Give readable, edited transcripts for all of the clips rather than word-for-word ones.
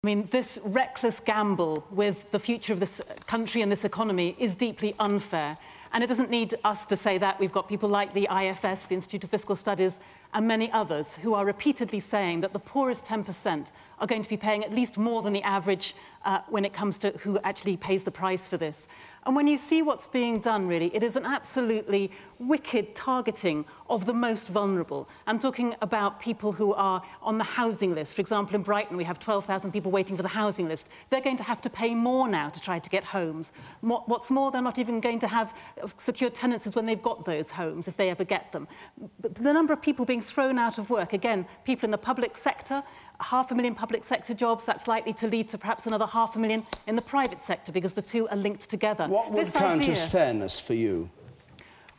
I mean, this reckless gamble with the future of this country and this economy is deeply unfair. And it doesn't need us to say that. We've got people like the IFS, the Institute of Fiscal Studies, and many others who are repeatedly saying that the poorest 10% are going to be paying at least more than the average when it comes to who actually pays the price for this. And when you see what's being done, really, it is an absolutely wicked targeting of the most vulnerable. I'm talking about people who are on the housing list. For example, in Brighton, we have 12,000 people waiting for the housing list. They're going to have to pay more now to try to get homes. What's more, they're not even going to have secure tenancies when they've got those homes, if they ever get them. But the number of people being thrown out of work, again, people in the public sector, 500,000 public sector jobs, that's likely to lead to perhaps another 500,000 in the private sector, because the two are linked together. What would count as fairness for you?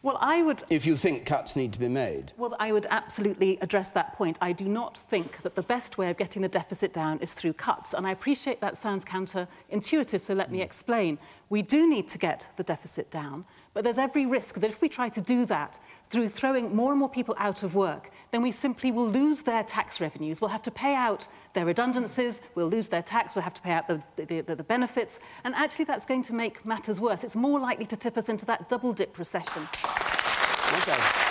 Well, I would... If you think cuts need to be made? Well, I would absolutely address that point. I do not think that the best way of getting the deficit down is through cuts. And I appreciate that sounds counterintuitive, so let me explain. We do need to get the deficit down, but there's every risk that if we try to do that through throwing more and more people out of work, then we simply will lose their tax revenues. We'll have to pay out their redundancies, we'll lose their tax, we'll have to pay out the benefits, and actually that's going to make matters worse. It's more likely to tip us into that double-dip recession. Okay.